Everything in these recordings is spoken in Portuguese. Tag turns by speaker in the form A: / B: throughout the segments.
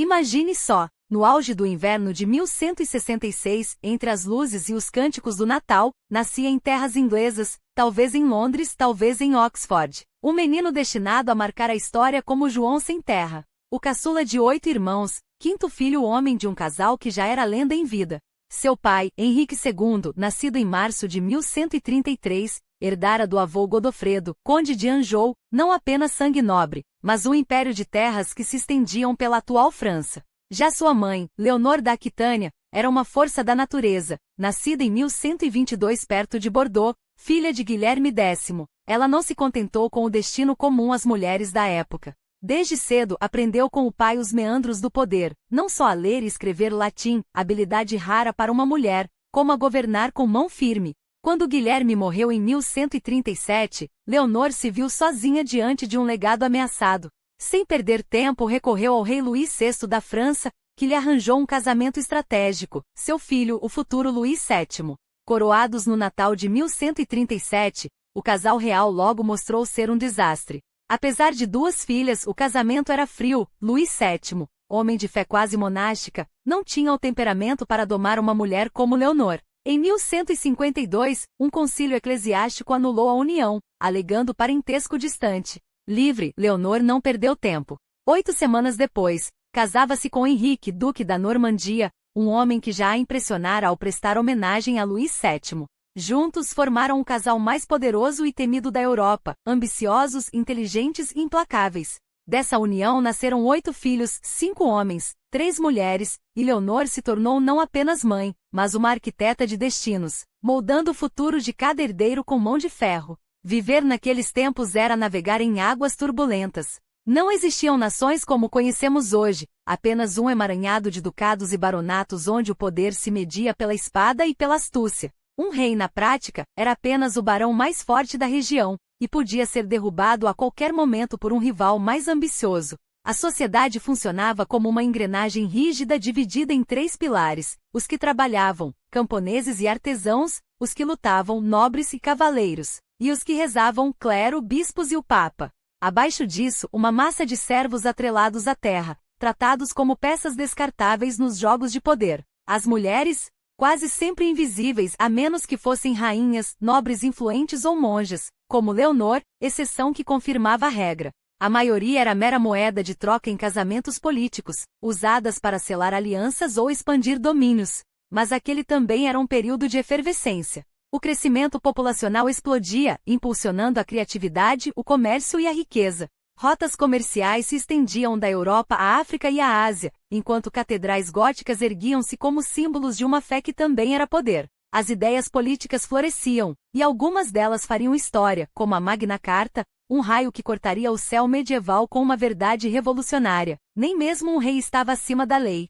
A: Imagine só, no auge do inverno de 1166, entre as luzes e os cânticos do Natal, nascia em terras inglesas, talvez em Londres, talvez em Oxford, um menino destinado a marcar a história como João Sem Terra. O caçula de 8 irmãos, quinto filho homem de um casal que já era lenda em vida. Seu pai, Henrique II, nascido em março de 1133, herdara do avô Godofredo, conde de Anjou, não apenas sangue nobre, mas um império de terras que se estendiam pela atual França. Já sua mãe, Leonor da Aquitânia, era uma força da natureza, nascida em 1122 perto de Bordeaux, filha de Guilherme X. Ela não se contentou com o destino comum às mulheres da época. Desde cedo aprendeu com o pai os meandros do poder, não só a ler e escrever latim, habilidade rara para uma mulher, como a governar com mão firme. Quando Guilherme morreu em 1137, Leonor se viu sozinha diante de um legado ameaçado. Sem perder tempo recorreu ao rei Luís VI da França, que lhe arranjou um casamento estratégico, seu filho, o futuro Luís VII. Coroados no Natal de 1137, o casal real logo mostrou ser um desastre. Apesar de 2 filhas, o casamento era frio. Luís VII, homem de fé quase monástica, não tinha o temperamento para domar uma mulher como Leonor. Em 1152, um concílio eclesiástico anulou a união, alegando parentesco distante. Livre, Leonor não perdeu tempo. 8 semanas depois, casava-se com Henrique, duque da Normandia, um homem que já a impressionara ao prestar homenagem a Luís VII. Juntos formaram o casal mais poderoso e temido da Europa, ambiciosos, inteligentes e implacáveis. Dessa união nasceram 8 filhos, 5 homens, 3 mulheres, e Leonor se tornou não apenas mãe, mas uma arquiteta de destinos, moldando o futuro de cada herdeiro com mão de ferro. Viver naqueles tempos era navegar em águas turbulentas. Não existiam nações como conhecemos hoje, apenas um emaranhado de ducados e baronatos onde o poder se media pela espada e pela astúcia. Um rei, na prática, era apenas o barão mais forte da região, e podia ser derrubado a qualquer momento por um rival mais ambicioso. A sociedade funcionava como uma engrenagem rígida dividida em 3 pilares: os que trabalhavam, camponeses e artesãos, os que lutavam, nobres e cavaleiros, e os que rezavam, clero, bispos e o papa. Abaixo disso, uma massa de servos atrelados à terra, tratados como peças descartáveis nos jogos de poder. As mulheres, quase sempre invisíveis a menos que fossem rainhas, nobres influentes ou monjas, como Leonor, exceção que confirmava a regra. A maioria era mera moeda de troca em casamentos políticos, usadas para selar alianças ou expandir domínios. Mas aquele também era um período de efervescência. O crescimento populacional explodia, impulsionando a criatividade, o comércio e a riqueza. Rotas comerciais se estendiam da Europa à África e à Ásia, enquanto catedrais góticas erguiam-se como símbolos de uma fé que também era poder. As ideias políticas floresciam, e algumas delas fariam história, como a Magna Carta, um raio que cortaria o céu medieval com uma verdade revolucionária. Nem mesmo um rei estava acima da lei.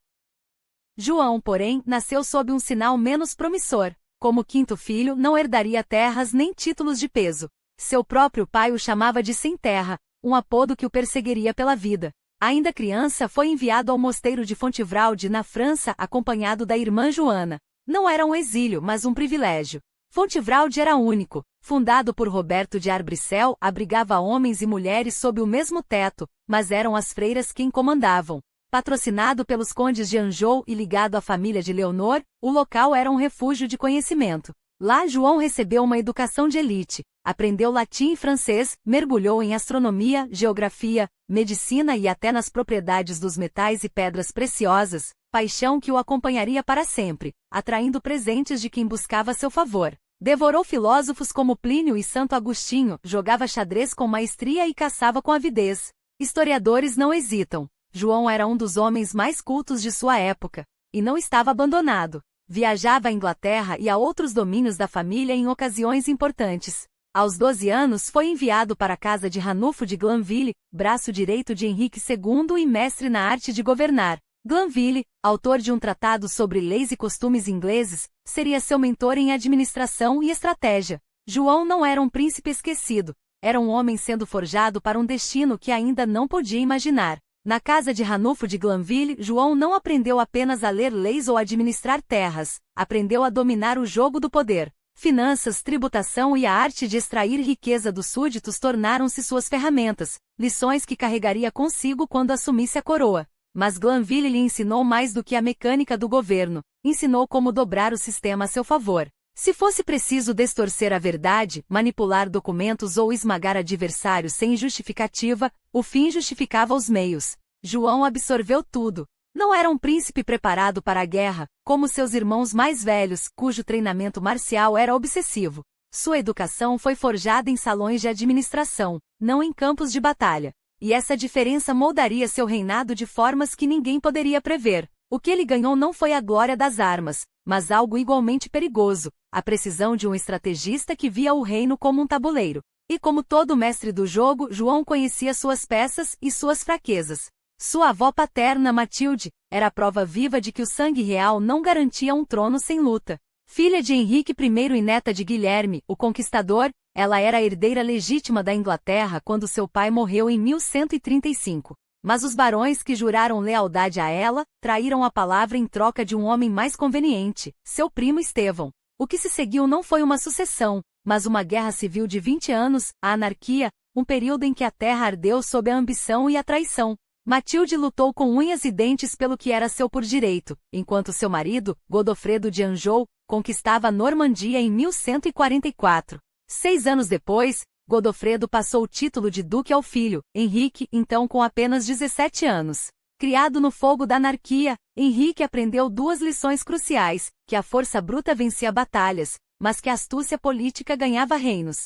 A: João, porém, nasceu sob um sinal menos promissor. Como quinto filho, não herdaria terras nem títulos de peso. Seu próprio pai o chamava de Sem Terra, um apodo que o perseguiria pela vida. Ainda criança, foi enviado ao mosteiro de Fontevraude, na França, acompanhado da irmã Joana. Não era um exílio, mas um privilégio. Fontevraude era único. Fundado por Roberto de Arbrissel, abrigava homens e mulheres sob o mesmo teto, mas eram as freiras quem comandavam. Patrocinado pelos condes de Anjou e ligado à família de Leonor, o local era um refúgio de conhecimento. Lá João recebeu uma educação de elite, aprendeu latim e francês, mergulhou em astronomia, geografia, medicina e até nas propriedades dos metais e pedras preciosas, paixão que o acompanharia para sempre, atraindo presentes de quem buscava seu favor. Devorou filósofos como Plínio e Santo Agostinho, jogava xadrez com maestria e caçava com avidez. Historiadores não hesitam. João era um dos homens mais cultos de sua época, e não estava abandonado. Viajava à Inglaterra e a outros domínios da família em ocasiões importantes. Aos 12 anos foi enviado para a casa de Ranulfo de Glanville, braço direito de Henrique II e mestre na arte de governar. Glanville, autor de um tratado sobre leis e costumes ingleses, seria seu mentor em administração e estratégia. João não era um príncipe esquecido, era um homem sendo forjado para um destino que ainda não podia imaginar. Na casa de Ranulfo de Glanville, João não aprendeu apenas a ler leis ou administrar terras, aprendeu a dominar o jogo do poder. Finanças, tributação e a arte de extrair riqueza dos súditos tornaram-se suas ferramentas, lições que carregaria consigo quando assumisse a coroa. Mas Glanville lhe ensinou mais do que a mecânica do governo, ensinou como dobrar o sistema a seu favor. Se fosse preciso distorcer a verdade, manipular documentos ou esmagar adversários sem justificativa, o fim justificava os meios. João absorveu tudo. Não era um príncipe preparado para a guerra, como seus irmãos mais velhos, cujo treinamento marcial era obsessivo. Sua educação foi forjada em salões de administração, não em campos de batalha. E essa diferença moldaria seu reinado de formas que ninguém poderia prever. O que ele ganhou não foi a glória das armas, mas algo igualmente perigoso, a precisão de um estrategista que via o reino como um tabuleiro. E como todo mestre do jogo, João conhecia suas peças e suas fraquezas. Sua avó paterna, Matilde, era a prova viva de que o sangue real não garantia um trono sem luta. Filha de Henrique I e neta de Guilherme, o Conquistador, ela era a herdeira legítima da Inglaterra quando seu pai morreu em 1135. Mas os barões que juraram lealdade a ela, traíram a palavra em troca de um homem mais conveniente, seu primo Estevão. O que se seguiu não foi uma sucessão, mas uma guerra civil de 20 anos, a anarquia, um período em que a terra ardeu sob a ambição e a traição. Matilde lutou com unhas e dentes pelo que era seu por direito, enquanto seu marido, Godofredo de Anjou, conquistava a Normandia em 1144. 6 anos depois, Godofredo passou o título de duque ao filho, Henrique, então com apenas 17 anos. Criado no fogo da anarquia, Henrique aprendeu 2 lições cruciais, que a força bruta vencia batalhas, mas que a astúcia política ganhava reinos.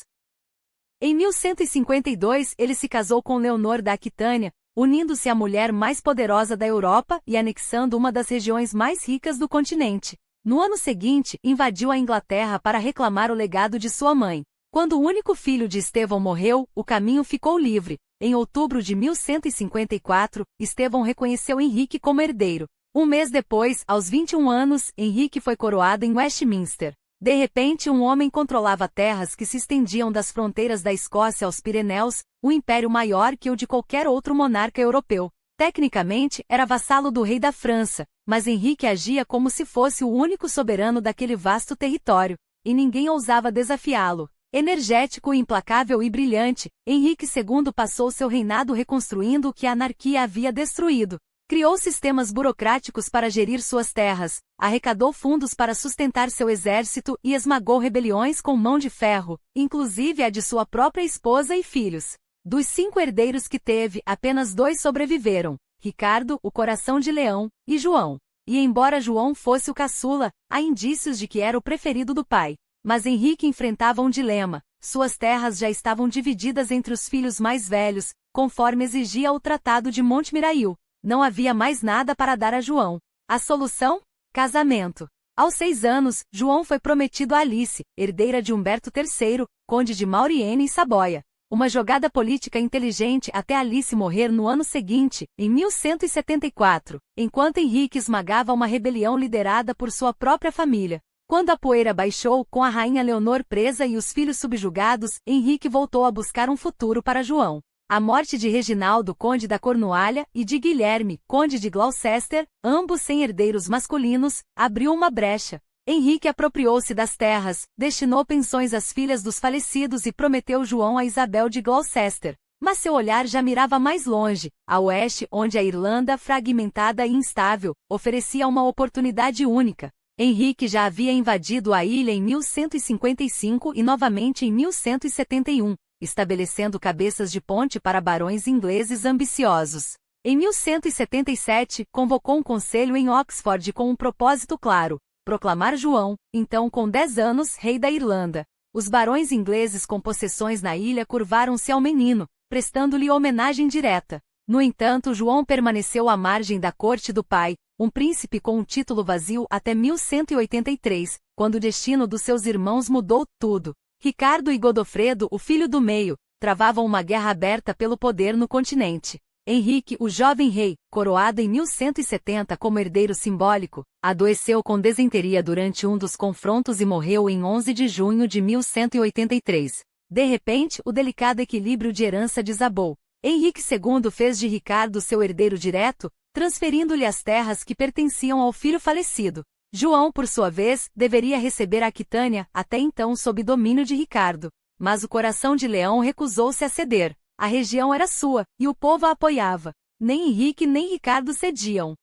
A: Em 1152 ele se casou com Leonor da Aquitânia, unindo-se à mulher mais poderosa da Europa e anexando uma das regiões mais ricas do continente. No ano seguinte, invadiu a Inglaterra para reclamar o legado de sua mãe. Quando o único filho de Estevão morreu, o caminho ficou livre. Em outubro de 1154, Estevão reconheceu Henrique como herdeiro. Um mês depois, aos 21 anos, Henrique foi coroado em Westminster. De repente, um homem controlava terras que se estendiam das fronteiras da Escócia aos Pirineus, um império maior que o de qualquer outro monarca europeu. Tecnicamente, era vassalo do rei da França, mas Henrique agia como se fosse o único soberano daquele vasto território, e ninguém ousava desafiá-lo. Energético, implacável e brilhante, Henrique II passou seu reinado reconstruindo o que a anarquia havia destruído. Criou sistemas burocráticos para gerir suas terras, arrecadou fundos para sustentar seu exército e esmagou rebeliões com mão de ferro, inclusive a de sua própria esposa e filhos. Dos 5 herdeiros que teve, apenas 2 sobreviveram: Ricardo, o coração de leão, e João. E embora João fosse o caçula, há indícios de que era o preferido do pai. Mas Henrique enfrentava um dilema: suas terras já estavam divididas entre os filhos mais velhos, conforme exigia o Tratado de Montmirail. Não havia mais nada para dar a João. A solução? Casamento. Aos 6 anos, João foi prometido a Alice, herdeira de Humberto III, conde de Maurienne e Saboia. Uma jogada política inteligente até Alice morrer no ano seguinte, em 1174, enquanto Henrique esmagava uma rebelião liderada por sua própria família. Quando a poeira baixou, com a rainha Leonor presa e os filhos subjugados, Henrique voltou a buscar um futuro para João. A morte de Reginaldo, conde da Cornualha, e de Guilherme, conde de Gloucester, ambos sem herdeiros masculinos, abriu uma brecha. Henrique apropriou-se das terras, destinou pensões às filhas dos falecidos e prometeu João a Isabel de Gloucester. Mas seu olhar já mirava mais longe, a oeste, onde a Irlanda, fragmentada e instável, oferecia uma oportunidade única. Henrique já havia invadido a ilha em 1155 e novamente em 1171. Estabelecendo cabeças de ponte para barões ingleses ambiciosos. Em 1177, convocou um conselho em Oxford com um propósito claro: proclamar João, então com 10 anos, rei da Irlanda. Os barões ingleses com possessões na ilha curvaram-se ao menino, prestando-lhe homenagem direta. No entanto, João permaneceu à margem da corte do pai, um príncipe com um título vazio até 1183, quando o destino dos seus irmãos mudou tudo. Ricardo e Godofredo, o filho do meio, travavam uma guerra aberta pelo poder no continente. Henrique, o jovem rei, coroado em 1170 como herdeiro simbólico, adoeceu com desenteria durante um dos confrontos e morreu em 11 de junho de 1183. De repente, o delicado equilíbrio de herança desabou. Henrique II fez de Ricardo seu herdeiro direto, transferindo-lhe as terras que pertenciam ao filho falecido. João, por sua vez, deveria receber a Aquitânia, até então sob domínio de Ricardo. Mas o coração de leão recusou-se a ceder. A região era sua, e o povo a apoiava. Nem Henrique nem Ricardo cediam.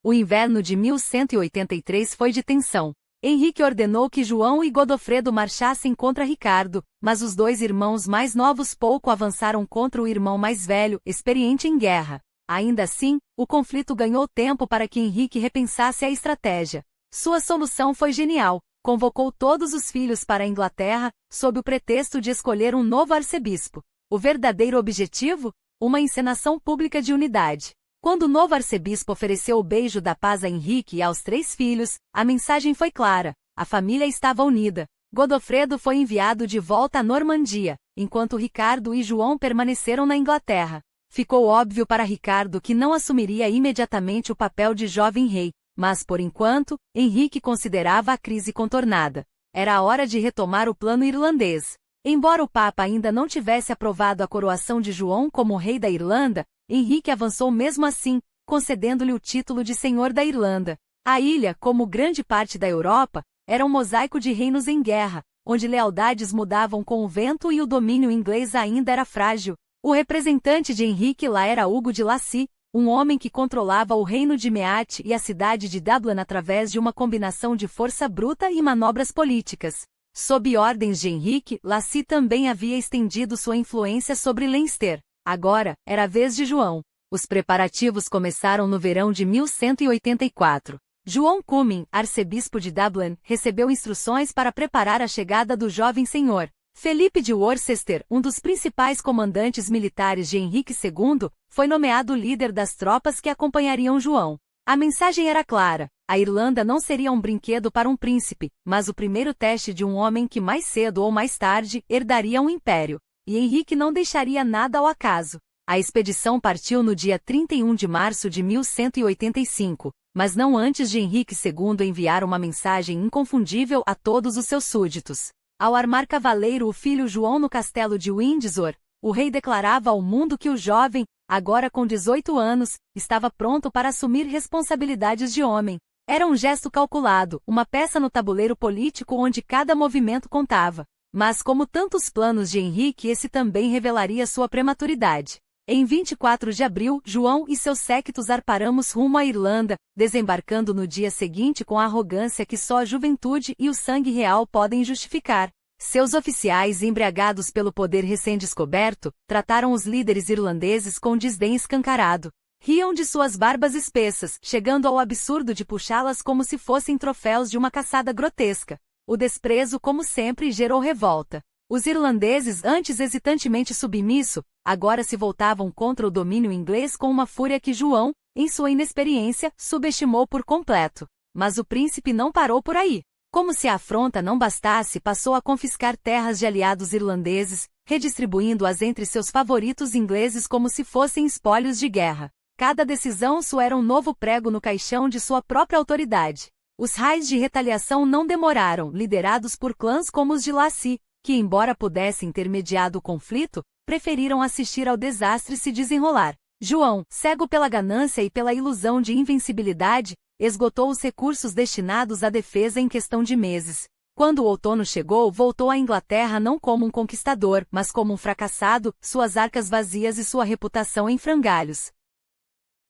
A: O inverno de 1183 foi de tensão. Henrique ordenou que João e Godofredo marchassem contra Ricardo, mas os dois irmãos mais novos pouco avançaram contra o irmão mais velho, experiente em guerra. Ainda assim, o conflito ganhou tempo para que Henrique repensasse a estratégia. Sua solução foi genial. Convocou todos os filhos para a Inglaterra, sob o pretexto de escolher um novo arcebispo. O verdadeiro objetivo? Uma encenação pública de unidade. Quando o novo arcebispo ofereceu o beijo da paz a Henrique e aos 3 filhos, a mensagem foi clara: a família estava unida. Godofredo foi enviado de volta à Normandia, enquanto Ricardo e João permaneceram na Inglaterra. Ficou óbvio para Ricardo que não assumiria imediatamente o papel de jovem rei, mas por enquanto, Henrique considerava a crise contornada. Era a hora de retomar o plano irlandês. Embora o Papa ainda não tivesse aprovado a coroação de João como rei da Irlanda, Henrique avançou mesmo assim, concedendo-lhe o título de Senhor da Irlanda. A ilha, como grande parte da Europa, era um mosaico de reinos em guerra, onde lealdades mudavam com o vento e o domínio inglês ainda era frágil. O representante de Henrique lá era Hugo de Lacy, um homem que controlava o reino de Meath e a cidade de Dublin através de uma combinação de força bruta e manobras políticas. Sob ordens de Henrique, Lacy também havia estendido sua influência sobre Leinster. Agora, era a vez de João. Os preparativos começaram no verão de 1184. João Cummin, arcebispo de Dublin, recebeu instruções para preparar a chegada do jovem senhor. Felipe de Worcester, um dos principais comandantes militares de Henrique II, foi nomeado líder das tropas que acompanhariam João. A mensagem era clara: a Irlanda não seria um brinquedo para um príncipe, mas o primeiro teste de um homem que mais cedo ou mais tarde herdaria um império. E Henrique não deixaria nada ao acaso. A expedição partiu no dia 31 de março de 1185, mas não antes de Henrique II enviar uma mensagem inconfundível a todos os seus súditos. Ao armar cavaleiro o filho João no castelo de Windsor, o rei declarava ao mundo que o jovem, agora com 18 anos, estava pronto para assumir responsabilidades de homem. Era um gesto calculado, uma peça no tabuleiro político onde cada movimento contava. Mas como tantos planos de Henrique, esse também revelaria sua prematuridade. Em 24 de abril, João e seus séquitos arparamos rumo à Irlanda, desembarcando no dia seguinte com a arrogância que só a juventude e o sangue real podem justificar. Seus oficiais, embriagados pelo poder recém-descoberto, trataram os líderes irlandeses com desdém escancarado. Riam de suas barbas espessas, chegando ao absurdo de puxá-las como se fossem troféus de uma caçada grotesca. O desprezo, como sempre, gerou revolta. Os irlandeses, antes hesitantemente submisso, agora se voltavam contra o domínio inglês com uma fúria que João, em sua inexperiência, subestimou por completo. Mas o príncipe não parou por aí. Como se a afronta não bastasse, passou a confiscar terras de aliados irlandeses, redistribuindo-as entre seus favoritos ingleses como se fossem espólios de guerra. Cada decisão sua era um novo prego no caixão de sua própria autoridade. Os raios de retaliação não demoraram, liderados por clãs como os de Lacy, que, embora pudessem ter mediado o conflito, preferiram assistir ao desastre se desenrolar. João, cego pela ganância e pela ilusão de invencibilidade, esgotou os recursos destinados à defesa em questão de meses. Quando o outono chegou, voltou à Inglaterra não como um conquistador, mas como um fracassado, suas arcas vazias e sua reputação em frangalhos.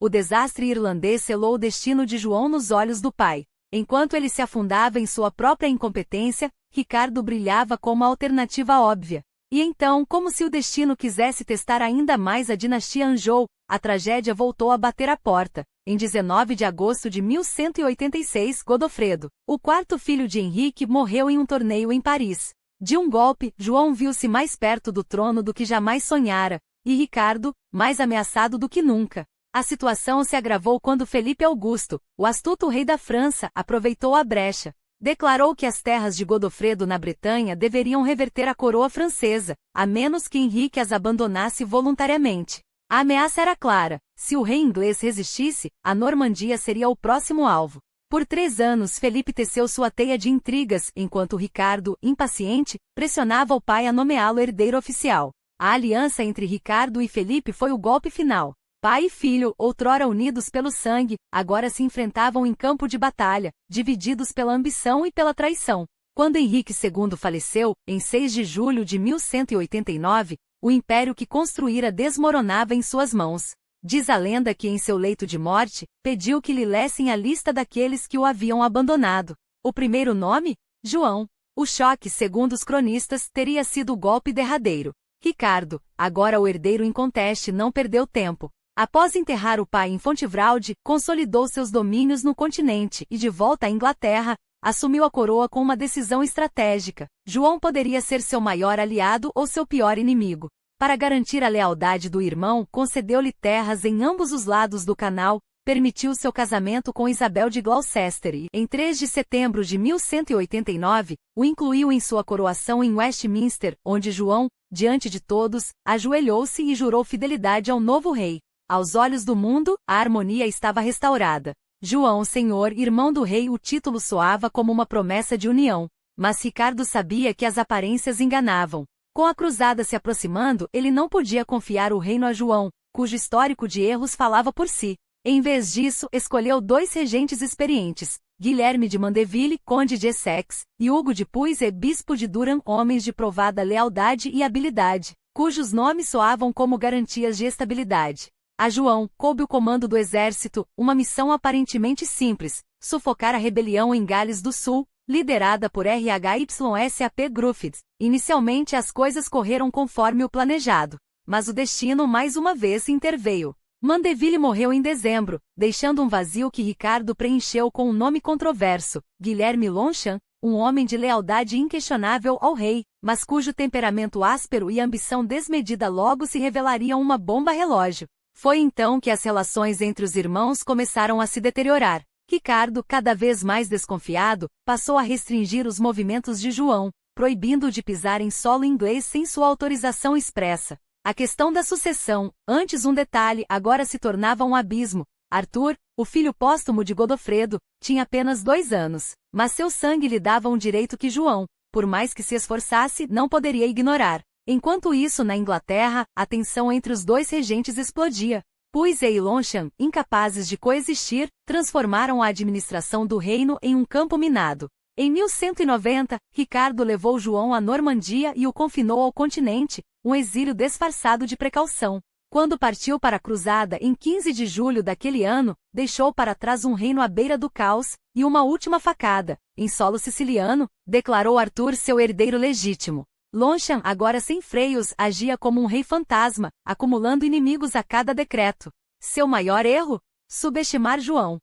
A: O desastre irlandês selou o destino de João nos olhos do pai. Enquanto ele se afundava em sua própria incompetência, Ricardo brilhava como a alternativa óbvia. E então, como se o destino quisesse testar ainda mais a dinastia Anjou, a tragédia voltou a bater à porta. Em 19 de agosto de 1186, Godofredo, o quarto filho de Henrique, morreu em um torneio em Paris. De um golpe, João viu-se mais perto do trono do que jamais sonhara, e Ricardo, mais ameaçado do que nunca. A situação se agravou quando Felipe Augusto, o astuto rei da França, aproveitou a brecha. Declarou que as terras de Godofredo na Bretanha deveriam reverter à coroa francesa, a menos que Henrique as abandonasse voluntariamente. A ameaça era clara: se o rei inglês resistisse, a Normandia seria o próximo alvo. Por 3 anos Felipe teceu sua teia de intrigas, enquanto Ricardo, impaciente, pressionava o pai a nomeá-lo herdeiro oficial. A aliança entre Ricardo e Felipe foi o golpe final. Pai e filho, outrora unidos pelo sangue, agora se enfrentavam em campo de batalha, divididos pela ambição e pela traição. Quando Henrique II faleceu, em 6 de julho de 1189, o império que construíra desmoronava em suas mãos. Diz a lenda que em seu leito de morte, pediu que lhe lessem a lista daqueles que o haviam abandonado. O primeiro nome? João. O choque, segundo os cronistas, teria sido o golpe derradeiro. Ricardo, agora o herdeiro inconteste, não perdeu tempo. Após enterrar o pai em Fontevraude, consolidou seus domínios no continente e, de volta à Inglaterra, assumiu a coroa com uma decisão estratégica. João poderia ser seu maior aliado ou seu pior inimigo. Para garantir a lealdade do irmão, concedeu-lhe terras em ambos os lados do canal, permitiu seu casamento com Isabel de Gloucester e, em 3 de setembro de 1189, o incluiu em sua coroação em Westminster, onde João, diante de todos, ajoelhou-se e jurou fidelidade ao novo rei. Aos olhos do mundo, a harmonia estava restaurada. João, senhor, irmão do rei, o título soava como uma promessa de união. Mas Ricardo sabia que as aparências enganavam. Com a cruzada se aproximando, ele não podia confiar o reino a João, cujo histórico de erros falava por si. Em vez disso, escolheu 2 regentes experientes, Guilherme de Mandeville, conde de Essex, e Hugo de Puys, bispo de Durham, homens de provada lealdade e habilidade, cujos nomes soavam como garantias de estabilidade. A João coube o comando do exército, uma missão aparentemente simples, sufocar a rebelião em Gales do Sul, liderada por RHYSAP Griffiths. Inicialmente as coisas correram conforme o planejado, mas o destino mais uma vez interveio. Mandeville morreu em dezembro, deixando um vazio que Ricardo preencheu com um nome controverso, Guilherme Longchamp, um homem de lealdade inquestionável ao rei, mas cujo temperamento áspero e ambição desmedida logo se revelariam uma bomba relógio. Foi então que as relações entre os irmãos começaram a se deteriorar. Ricardo, cada vez mais desconfiado, passou a restringir os movimentos de João, proibindo-o de pisar em solo inglês sem sua autorização expressa. A questão da sucessão, antes um detalhe, agora se tornava um abismo. Arthur, o filho póstumo de Godofredo, tinha apenas 2 anos, mas seu sangue lhe dava um direito que João, por mais que se esforçasse, não poderia ignorar. Enquanto isso, na Inglaterra, a tensão entre os 2 regentes explodia. Puys e Longchamp, incapazes de coexistir, transformaram a administração do reino em um campo minado. Em 1190, Ricardo levou João à Normandia e o confinou ao continente, um exílio disfarçado de precaução. Quando partiu para a cruzada em 15 de julho daquele ano, deixou para trás um reino à beira do caos, e uma última facada, em solo siciliano, declarou Arthur seu herdeiro legítimo. Longchamp, agora sem freios, agia como um rei fantasma, acumulando inimigos a cada decreto. Seu maior erro? Subestimar João.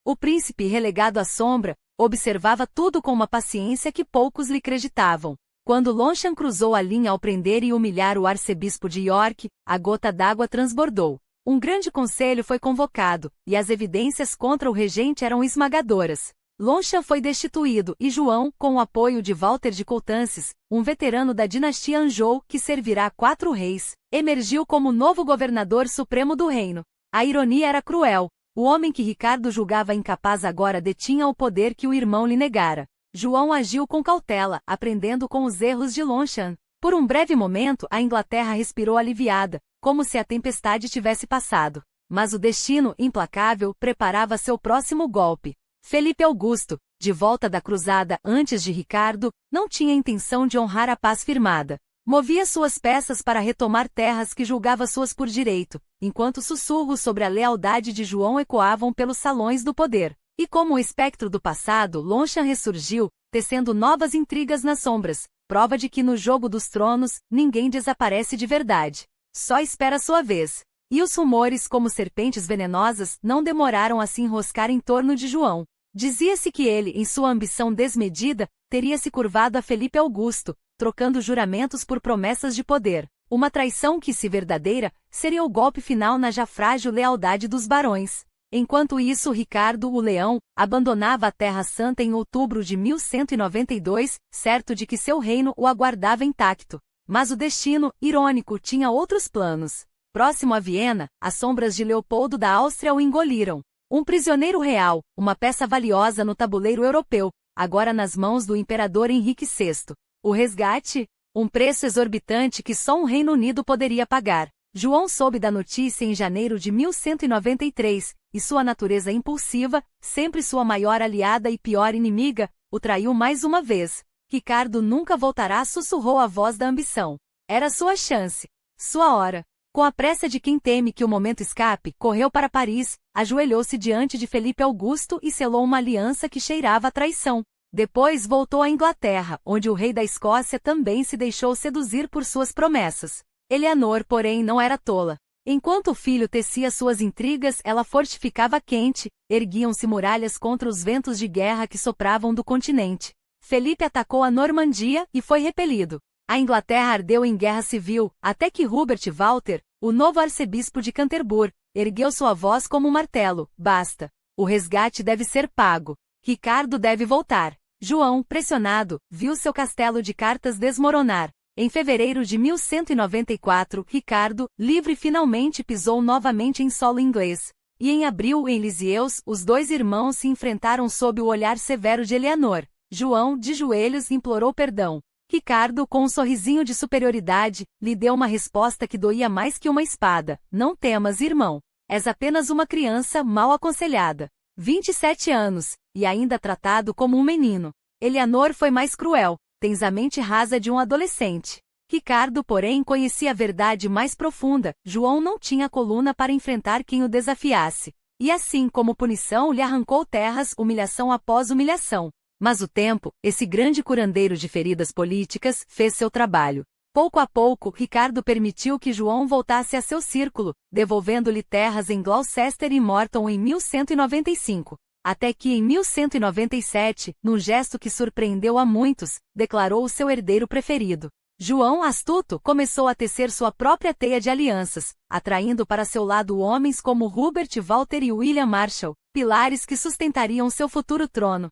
A: O príncipe, relegado à sombra, observava tudo com uma paciência que poucos lhe acreditavam. Quando Longchamp cruzou a linha ao prender e humilhar o arcebispo de York, a gota d'água transbordou. Um grande conselho foi convocado, e as evidências contra o regente eram esmagadoras. Longchamp foi destituído e João, com o apoio de Walter de Coutances, um veterano da dinastia Anjou que servirá a 4 reis, emergiu como novo governador supremo do reino. A ironia era cruel. O homem que Ricardo julgava incapaz agora detinha o poder que o irmão lhe negara. João agiu com cautela, aprendendo com os erros de Longchamp. Por um breve momento, a Inglaterra respirou aliviada, como se a tempestade tivesse passado. Mas o destino, implacável, preparava seu próximo golpe. Felipe Augusto, de volta da cruzada antes de Ricardo, não tinha intenção de honrar a paz firmada. Movia suas peças para retomar terras que julgava suas por direito, enquanto sussurros sobre a lealdade de João ecoavam pelos salões do poder. E como o espectro do passado, Longchamp ressurgiu, tecendo novas intrigas nas sombras, prova de que no jogo dos tronos, ninguém desaparece de verdade. Só espera sua vez. E os rumores, como serpentes venenosas, não demoraram a se enroscar em torno de João. Dizia-se que ele, em sua ambição desmedida, teria se curvado a Felipe Augusto, trocando juramentos por promessas de poder. Uma traição que, se verdadeira, seria o golpe final na já frágil lealdade dos barões. Enquanto isso, Ricardo, o Leão, abandonava a Terra Santa em outubro de 1192, certo de que seu reino o aguardava intacto. Mas o destino, irônico, tinha outros planos. Próximo a Viena, as sombras de Leopoldo da Áustria o engoliram. Um prisioneiro real, uma peça valiosa no tabuleiro europeu, agora nas mãos do imperador Henrique VI. O resgate? Um preço exorbitante que só um Reino Unido poderia pagar. João soube da notícia em janeiro de 1193, e sua natureza impulsiva, sempre sua maior aliada e pior inimiga, o traiu mais uma vez. Ricardo nunca voltará, sussurrou a voz da ambição. Era sua chance. Sua hora. Com a pressa de quem teme que o momento escape, correu para Paris, ajoelhou-se diante de Felipe Augusto e selou uma aliança que cheirava a traição. Depois voltou à Inglaterra, onde o rei da Escócia também se deixou seduzir por suas promessas. Eleanor, porém, não era tola. Enquanto o filho tecia suas intrigas, ela fortificava Kent, erguiam-se muralhas contra os ventos de guerra que sopravam do continente. Felipe atacou a Normandia e foi repelido. A Inglaterra ardeu em guerra civil, até que Hubert Walter, o novo arcebispo de Canterbury, ergueu sua voz como um martelo: basta. O resgate deve ser pago. Ricardo deve voltar. João, pressionado, viu seu castelo de cartas desmoronar. Em fevereiro de 1194, Ricardo, livre, finalmente pisou novamente em solo inglês. E em abril, em Lisieux, os dois irmãos se enfrentaram sob o olhar severo de Eleanor. João, de joelhos, implorou perdão. Ricardo, com um sorrisinho de superioridade, lhe deu uma resposta que doía mais que uma espada: não temas, irmão. És apenas uma criança mal aconselhada. 27 anos, e ainda tratado como um menino. Eleanor foi mais cruel: tens a mente rasa de um adolescente. Ricardo, porém, conhecia a verdade mais profunda: João não tinha coluna para enfrentar quem o desafiasse. E assim, como punição, lhe arrancou terras, humilhação após humilhação. Mas o tempo, esse grande curandeiro de feridas políticas, fez seu trabalho. Pouco a pouco, Ricardo permitiu que João voltasse a seu círculo, devolvendo-lhe terras em Gloucester e Morton em 1195. Até que em 1197, num gesto que surpreendeu a muitos, declarou o seu herdeiro preferido. João, astuto, começou a tecer sua própria teia de alianças, atraindo para seu lado homens como Hubert Walter e William Marshall, pilares que sustentariam seu futuro trono.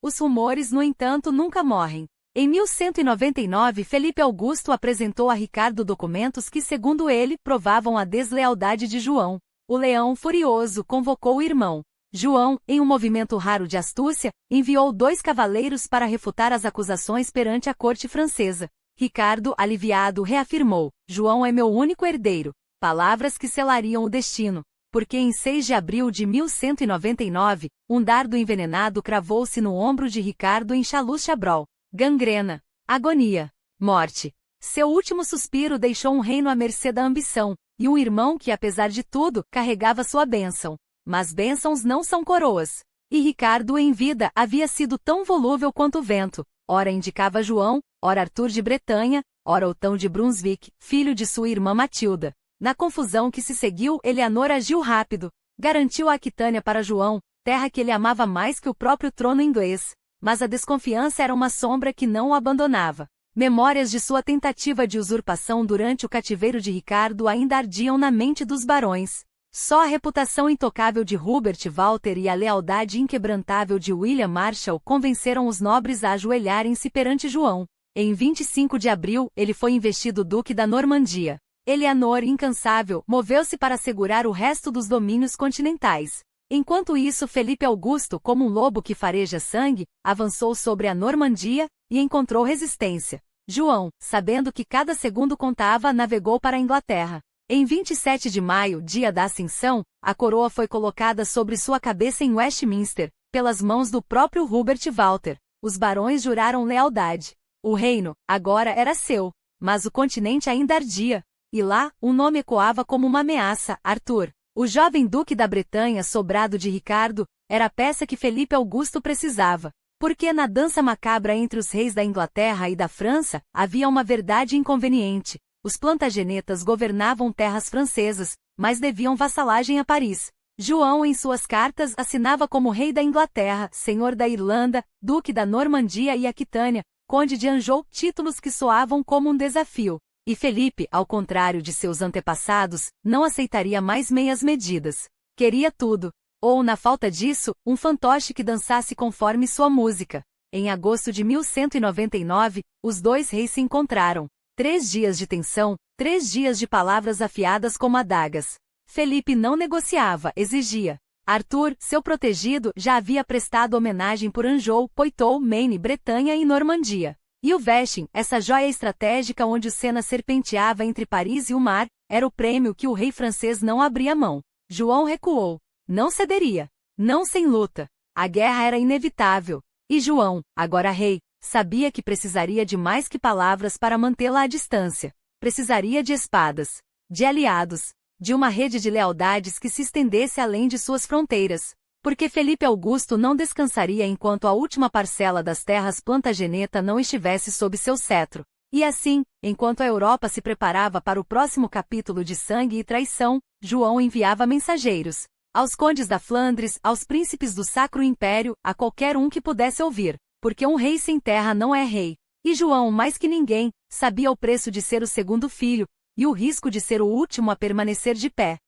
A: Os rumores, no entanto, nunca morrem. Em 1199, Felipe Augusto apresentou a Ricardo documentos que, segundo ele, provavam a deslealdade de João. O leão, furioso, convocou o irmão. João, em um movimento raro de astúcia, enviou 2 cavaleiros para refutar as acusações perante a corte francesa. Ricardo, aliviado, reafirmou: João é meu único herdeiro. Palavras que selariam o destino. Porque em 6 de abril de 1199, um dardo envenenado cravou-se no ombro de Ricardo em Chalus-Chabrol. Gangrena, agonia, morte. Seu último suspiro deixou um reino à mercê da ambição, e um irmão que, apesar de tudo, carregava sua bênção. Mas bênçãos não são coroas. E Ricardo, em vida, havia sido tão volúvel quanto o vento. Ora indicava João, ora Arthur de Bretanha, ora Otão de Brunswick, filho de sua irmã Matilda. Na confusão que se seguiu, Eleanor agiu rápido. Garantiu a Aquitânia para João, terra que ele amava mais que o próprio trono inglês. Mas a desconfiança era uma sombra que não o abandonava. Memórias de sua tentativa de usurpação durante o cativeiro de Ricardo ainda ardiam na mente dos barões. Só a reputação intocável de Hubert Walter e a lealdade inquebrantável de William Marshall convenceram os nobres a ajoelharem-se perante João. Em 25 de abril, ele foi investido duque da Normandia. Eleanor, incansável, moveu-se para assegurar o resto dos domínios continentais. Enquanto isso, Felipe Augusto, como um lobo que fareja sangue, avançou sobre a Normandia e encontrou resistência. João, sabendo que cada segundo contava, navegou para a Inglaterra. Em 27 de maio, dia da Ascensão, a coroa foi colocada sobre sua cabeça em Westminster, pelas mãos do próprio Hubert Walter. Os barões juraram lealdade. O reino, agora, era seu, mas o continente ainda ardia. E lá, um nome ecoava como uma ameaça: Arthur. O jovem duque da Bretanha, sobrado de Ricardo, era a peça que Felipe Augusto precisava. Porque na dança macabra entre os reis da Inglaterra e da França, havia uma verdade inconveniente. Os Plantagenetas governavam terras francesas, mas deviam vassalagem a Paris. João, em suas cartas, assinava como rei da Inglaterra, senhor da Irlanda, duque da Normandia e Aquitânia, conde de Anjou, títulos que soavam como um desafio. E Felipe, ao contrário de seus antepassados, não aceitaria mais meias medidas. Queria tudo. Ou, na falta disso, um fantoche que dançasse conforme sua música. Em agosto de 1199, os dois reis se encontraram. 3 dias de tensão, 3 dias de palavras afiadas como adagas. Felipe não negociava, exigia. Arthur, seu protegido, já havia prestado homenagem por Anjou, Poitou, Maine, Bretanha e Normandia. E o Vesting, essa joia estratégica onde o Sena serpenteava entre Paris e o mar, era o prêmio que o rei francês não abria mão. João recuou. Não cederia. Não sem luta. A guerra era inevitável. E João, agora rei, sabia que precisaria de mais que palavras para mantê-la à distância. Precisaria de espadas. de aliados, de uma rede de lealdades que se estendesse além de suas fronteiras. Porque Felipe Augusto não descansaria enquanto a última parcela das terras Plantageneta não estivesse sob seu cetro. E assim, enquanto a Europa se preparava para o próximo capítulo de sangue e traição, João enviava mensageiros aos condes da Flandres, aos príncipes do Sacro Império, a qualquer um que pudesse ouvir, porque um rei sem terra não é rei. E João, mais que ninguém, sabia o preço de ser o segundo filho, e o risco de ser o último a permanecer de pé.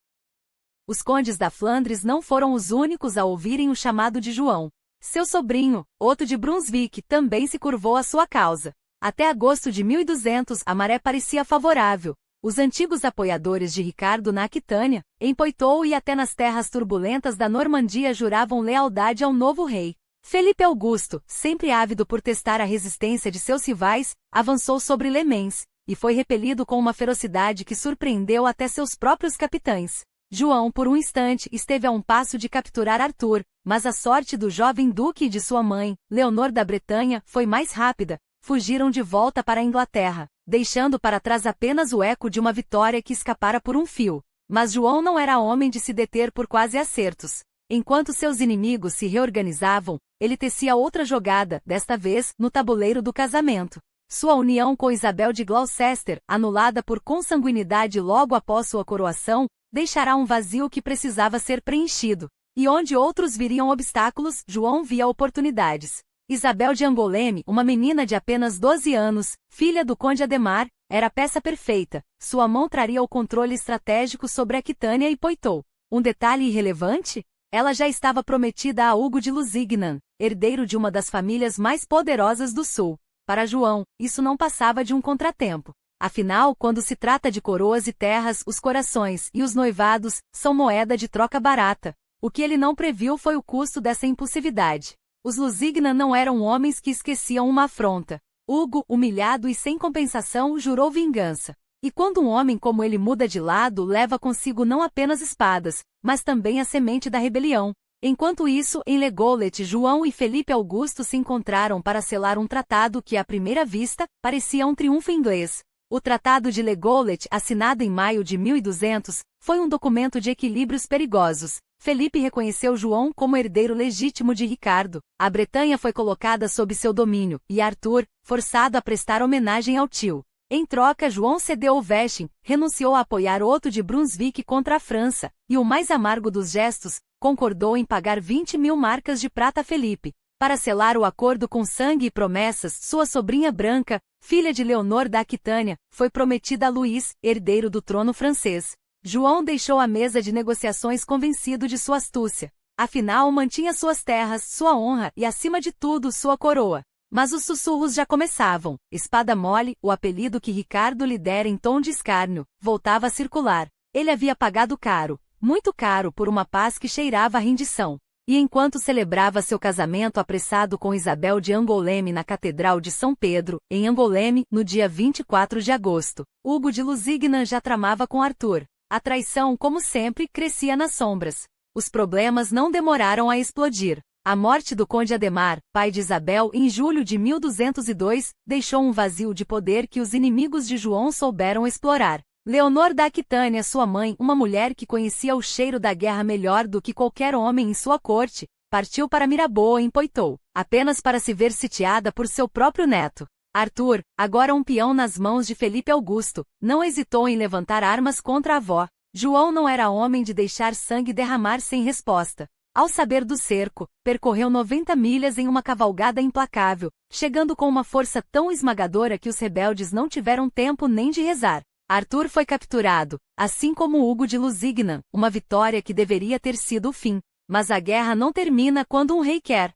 A: Os condes da Flandres não foram os únicos a ouvirem o chamado de João. Seu sobrinho, Otto de Brunswick, também se curvou à sua causa. Até agosto de 1200 a maré parecia favorável. Os antigos apoiadores de Ricardo na Aquitânia, em Poitou e até nas terras turbulentas da Normandia juravam lealdade ao novo rei. Felipe Augusto, sempre ávido por testar a resistência de seus rivais, avançou sobre Le Mans, e foi repelido com uma ferocidade que surpreendeu até seus próprios capitães. João, por um instante, esteve a um passo de capturar Arthur, mas a sorte do jovem duque e de sua mãe, Leonor da Bretanha, foi mais rápida. Fugiram de volta para a Inglaterra, deixando para trás apenas o eco de uma vitória que escapara por um fio. Mas João não era homem de se deter por quase acertos. Enquanto seus inimigos se reorganizavam, ele tecia outra jogada, desta vez, no tabuleiro do casamento. Sua união com Isabel de Gloucester, anulada por consanguinidade logo após sua coroação, deixará um vazio que precisava ser preenchido. E onde outros viriam obstáculos, João via oportunidades. Isabel de Angoleme, uma menina de apenas 12 anos, filha do conde Ademar, era a peça perfeita. Sua mão traria o controle estratégico sobre Aquitânia e Poitou. Um detalhe irrelevante? Ela já estava prometida a Hugo de Lusignan, herdeiro de uma das famílias mais poderosas do sul. Para João, isso não passava de um contratempo. Afinal, quando se trata de coroas e terras, os corações e os noivados são moeda de troca barata. O que ele não previu foi o custo dessa impulsividade. Os Lusignan não eram homens que esqueciam uma afronta. Hugo, humilhado e sem compensação, jurou vingança. E quando um homem como ele muda de lado, leva consigo não apenas espadas, mas também a semente da rebelião. Enquanto isso, em Le Gaulet, João e Felipe Augusto se encontraram para selar um tratado que, à primeira vista, parecia um triunfo inglês. O Tratado de Le Gaulet, assinado em maio de 1200, foi um documento de equilíbrios perigosos. Felipe reconheceu João como herdeiro legítimo de Ricardo. A Bretanha foi colocada sob seu domínio, e Arthur, forçado a prestar homenagem ao tio. Em troca, João cedeu o Vesting, renunciou a apoiar Otto de Brunswick contra a França, e o mais amargo dos gestos, concordou em pagar 20.000 marcas de prata a Felipe. Para selar o acordo com sangue e promessas, sua sobrinha Branca, filha de Leonor da Aquitânia, foi prometida a Luís, herdeiro do trono francês. João deixou a mesa de negociações convencido de sua astúcia. Afinal, mantinha suas terras, sua honra e, acima de tudo, sua coroa. Mas os sussurros já começavam. Espada Mole, o apelido que Ricardo lhe dera em tom de escárnio, voltava a circular. Ele havia pagado caro, muito caro, por uma paz que cheirava a rendição. E enquanto celebrava seu casamento apressado com Isabel de Angoleme na Catedral de São Pedro, em Angoleme, no dia 24 de agosto, Hugo de Lusignan já tramava com Arthur. A traição, como sempre, crescia nas sombras. Os problemas não demoraram a explodir. A morte do conde Ademar, pai de Isabel, em julho de 1202, deixou um vazio de poder que os inimigos de João souberam explorar. Leonor da Aquitânia, sua mãe, uma mulher que conhecia o cheiro da guerra melhor do que qualquer homem em sua corte, partiu para Mirabeau em Poitou, apenas para se ver sitiada por seu próprio neto. Arthur, agora um peão nas mãos de Felipe Augusto, não hesitou em levantar armas contra a avó. João não era homem de deixar sangue derramar sem resposta. Ao saber do cerco, percorreu 90 milhas em uma cavalgada implacável, chegando com uma força tão esmagadora que os rebeldes não tiveram tempo nem de rezar. Arthur foi capturado, assim como Hugo de Lusignan, uma vitória que deveria ter sido o fim. Mas a guerra não termina quando um rei quer.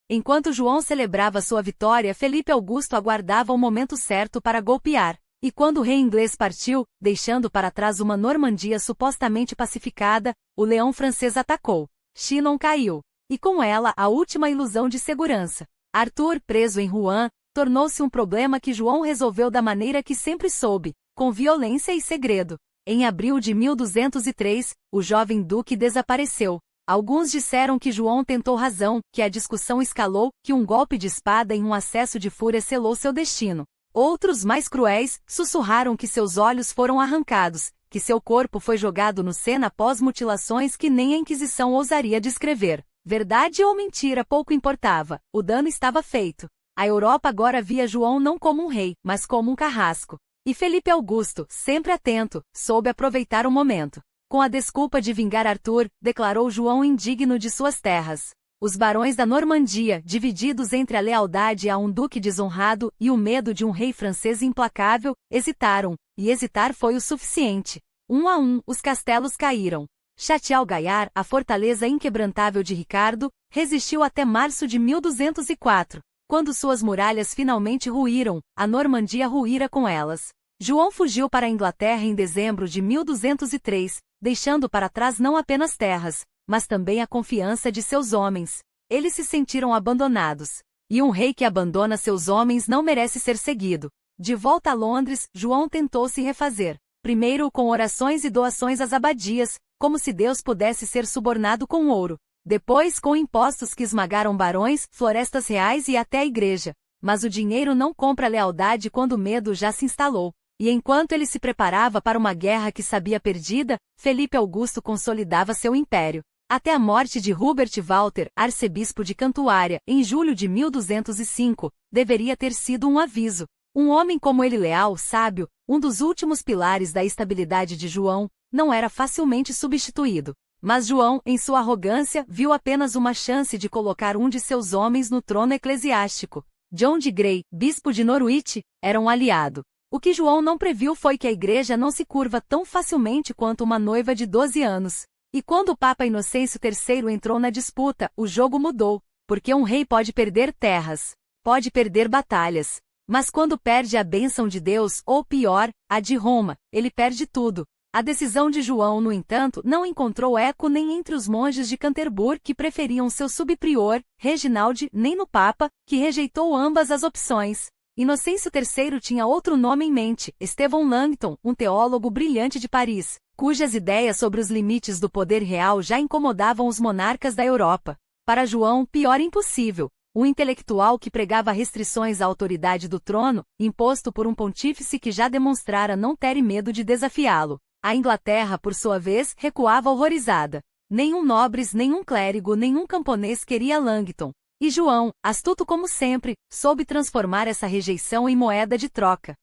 A: Enquanto João celebrava sua vitória, Felipe Augusto aguardava o momento certo para golpear. E quando o rei inglês partiu, deixando para trás uma Normandia supostamente pacificada, o leão francês atacou. Chinon caiu. E com ela a última ilusão de segurança. Arthur, preso em Rouen, tornou-se um problema que João resolveu da maneira que sempre soube, com violência e segredo. Em abril de 1203, o jovem duque desapareceu. Alguns disseram que João tentou razão, que a discussão escalou, que um golpe de espada em um acesso de fúria selou seu destino. Outros, mais cruéis, sussurraram que seus olhos foram arrancados, que seu corpo foi jogado no Sena após mutilações que nem a Inquisição ousaria descrever. Verdade ou mentira pouco importava, o dano estava feito. A Europa agora via João não como um rei, mas como um carrasco. E Felipe Augusto, sempre atento, soube aproveitar o momento. Com a desculpa de vingar Arthur, declarou João indigno de suas terras. Os barões da Normandia, divididos entre a lealdade a um duque desonrado e o medo de um rei francês implacável, hesitaram, e hesitar foi o suficiente. Um a um, os castelos caíram. Château-Gaillard, a fortaleza inquebrantável de Ricardo, resistiu até março de 1204. Quando suas muralhas finalmente ruíram, a Normandia ruíra com elas. João fugiu para a Inglaterra em dezembro de 1203, deixando para trás não apenas terras, mas também a confiança de seus homens. Eles se sentiram abandonados. E um rei que abandona seus homens não merece ser seguido. De volta a Londres, João tentou se refazer. Primeiro com orações e doações às abadias, como se Deus pudesse ser subornado com ouro. Depois com impostos que esmagaram barões, florestas reais e até a igreja. Mas o dinheiro não compra lealdade quando o medo já se instalou. E enquanto ele se preparava para uma guerra que sabia perdida, Felipe Augusto consolidava seu império. Até a morte de Hubert Walter, arcebispo de Cantuária, em julho de 1205, deveria ter sido um aviso. Um homem como ele leal, sábio, um dos últimos pilares da estabilidade de João, não era facilmente substituído. Mas João, em sua arrogância, viu apenas uma chance de colocar um de seus homens no trono eclesiástico. John de Grey, bispo de Norwich, era um aliado. O que João não previu foi que a igreja não se curva tão facilmente quanto uma noiva de 12 anos. E quando o Papa Inocêncio III entrou na disputa, o jogo mudou, porque um rei pode perder terras, pode perder batalhas. Mas quando perde a bênção de Deus, ou pior, a de Roma, ele perde tudo. A decisão de João, no entanto, não encontrou eco nem entre os monges de Canterbury que preferiam seu subprior, Reginald, nem no Papa, que rejeitou ambas as opções. Inocêncio III tinha outro nome em mente, Estevão Langton, um teólogo brilhante de Paris, cujas ideias sobre os limites do poder real já incomodavam os monarcas da Europa. Para João, pior impossível. Um intelectual que pregava restrições à autoridade do trono, imposto por um pontífice que já demonstrara não ter medo de desafiá-lo. A Inglaterra, por sua vez, recuava horrorizada. Nenhum nobres, nenhum clérigo, nenhum camponês queria Langton. E João, astuto como sempre, soube transformar essa rejeição em moeda de troca.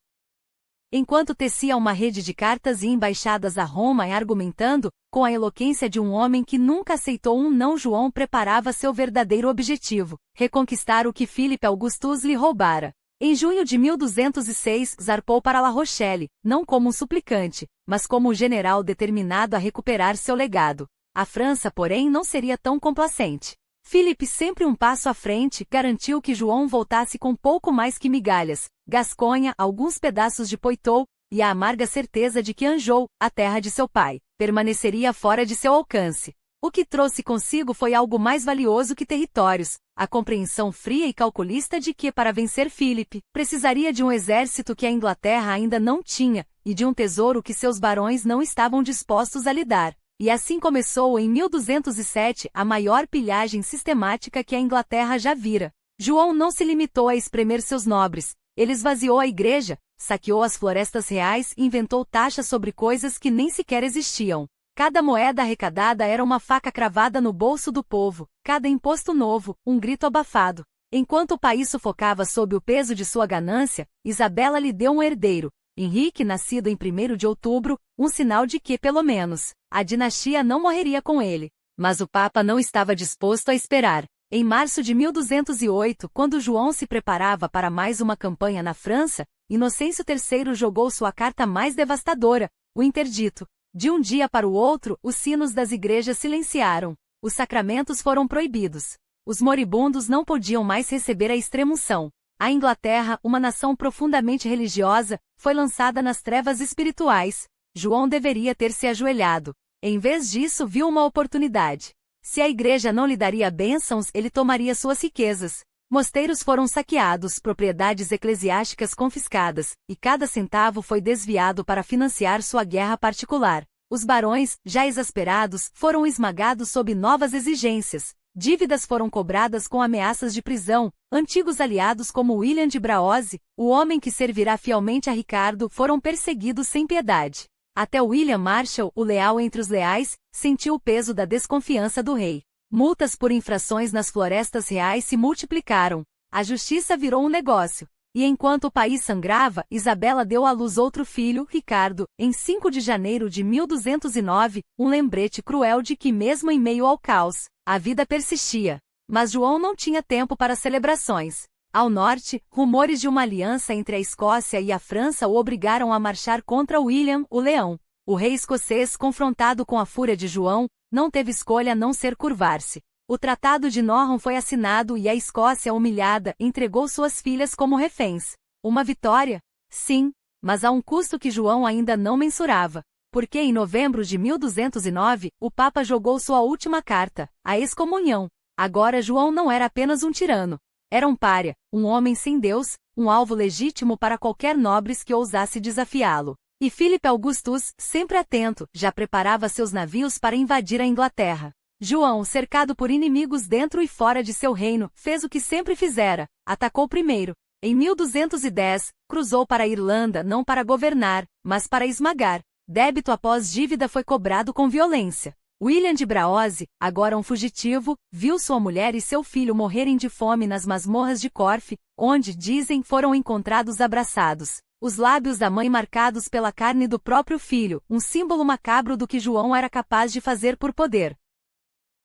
A: Enquanto tecia uma rede de cartas e embaixadas a Roma e argumentando, com a eloquência de um homem que nunca aceitou um não, João preparava seu verdadeiro objetivo, reconquistar o que Filipe Augustus lhe roubara. Em junho de 1206, zarpou para La Rochelle, não como um suplicante, mas como um general determinado a recuperar seu legado. A França, porém, não seria tão complacente. Filipe, sempre um passo à frente, garantiu que João voltasse com pouco mais que migalhas, Gasconha, alguns pedaços de Poitou, e a amarga certeza de que Anjou, a terra de seu pai, permaneceria fora de seu alcance. O que trouxe consigo foi algo mais valioso que territórios, a compreensão fria e calculista de que, para vencer Filipe, precisaria de um exército que a Inglaterra ainda não tinha, e de um tesouro que seus barões não estavam dispostos a lhe dar. E assim começou em 1207 a maior pilhagem sistemática que a Inglaterra já vira. João não se limitou a espremer seus nobres, ele esvaziou a igreja, saqueou as florestas reais e inventou taxas sobre coisas que nem sequer existiam. Cada moeda arrecadada era uma faca cravada no bolso do povo, cada imposto novo, um grito abafado. Enquanto o país sufocava sob o peso de sua ganância, Isabela lhe deu um herdeiro, Henrique, nascido em 1º de outubro, um sinal de que, pelo menos, a dinastia não morreria com ele. Mas o Papa não estava disposto a esperar. Em março de 1208, quando João se preparava para mais uma campanha na França, Inocêncio III jogou sua carta mais devastadora, o interdito. De um dia para o outro, os sinos das igrejas silenciaram. Os sacramentos foram proibidos. Os moribundos não podiam mais receber a extrema-unção. A Inglaterra, uma nação profundamente religiosa, foi lançada nas trevas espirituais. João deveria ter se ajoelhado. Em vez disso, viu uma oportunidade. Se a igreja não lhe daria bênçãos, ele tomaria suas riquezas. Mosteiros foram saqueados, propriedades eclesiásticas confiscadas, e cada centavo foi desviado para financiar sua guerra particular. Os barões, já exasperados, foram esmagados sob novas exigências. Dívidas foram cobradas com ameaças de prisão. Antigos aliados como William de Braose, o homem que servirá fielmente a Ricardo, foram perseguidos sem piedade. Até William Marshall, o leal entre os leais, sentiu o peso da desconfiança do rei. Multas por infrações nas florestas reais se multiplicaram. A justiça virou um negócio. E enquanto o país sangrava, Isabela deu à luz outro filho, Ricardo, em 5 de janeiro de 1209, um lembrete cruel de que mesmo em meio ao caos, a vida persistia. Mas João não tinha tempo para celebrações. Ao norte, rumores de uma aliança entre a Escócia e a França o obrigaram a marchar contra William, o Leão. O rei escocês, confrontado com a fúria de João, não teve escolha a não ser curvar-se. O Tratado de Norham foi assinado e a Escócia, humilhada, entregou suas filhas como reféns. Uma vitória? Sim, mas a um custo que João ainda não mensurava. Porque em novembro de 1209, o Papa jogou sua última carta, a excomunhão. Agora João não era apenas um tirano. Era um pária, um homem sem Deus, um alvo legítimo para qualquer nobres que ousasse desafiá-lo. E Filipe Augustus, sempre atento, já preparava seus navios para invadir a Inglaterra. João, cercado por inimigos dentro e fora de seu reino, fez o que sempre fizera, atacou primeiro. Em 1210, cruzou para a Irlanda não para governar, mas para esmagar. Débito após dívida foi cobrado com violência. William de Braose, agora um fugitivo, viu sua mulher e seu filho morrerem de fome nas masmorras de Corfe, onde, dizem, foram encontrados abraçados. Os lábios da mãe marcados pela carne do próprio filho, um símbolo macabro do que João era capaz de fazer por poder.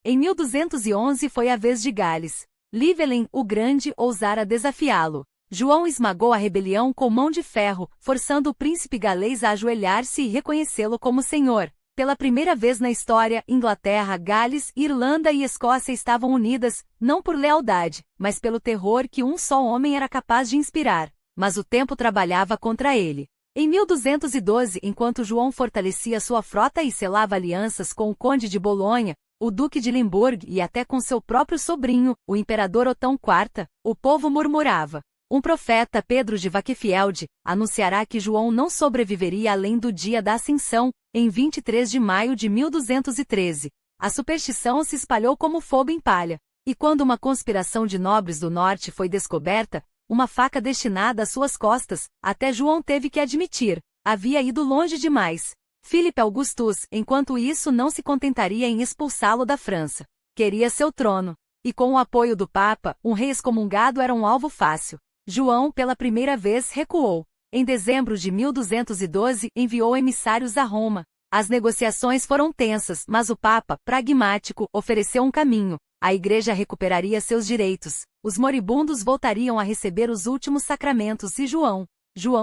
A: Em 1211 foi a vez de Gales. Llywelyn, o Grande, ousara desafiá-lo. João esmagou a rebelião com mão de ferro, forçando o príncipe galês a ajoelhar-se e reconhecê-lo como senhor. Pela primeira vez na história, Inglaterra, Gales, Irlanda e Escócia estavam unidas, não por lealdade, mas pelo terror que um só homem era capaz de inspirar. Mas o tempo trabalhava contra ele. Em 1212, enquanto João fortalecia sua frota e selava alianças com o Conde de Bolonha, o Duque de Limburg e até com seu próprio sobrinho, o Imperador Otão IV, o povo murmurava. Um profeta, Pedro de Wakefield, anunciará que João não sobreviveria além do dia da Ascensão, em 23 de maio de 1213. A superstição se espalhou como fogo em palha. E quando uma conspiração de nobres do norte foi descoberta, uma faca destinada às suas costas, até João teve que admitir, havia ido longe demais. Filipe Augustus, enquanto isso, não se contentaria em expulsá-lo da França. Queria seu trono. E com o apoio do Papa, um rei excomungado era um alvo fácil. João, pela primeira vez, recuou. Em dezembro de 1212, enviou emissários a Roma. As negociações foram tensas, mas o Papa, pragmático, ofereceu um caminho. A Igreja recuperaria seus direitos. Os moribundos voltariam a receber os últimos sacramentos e João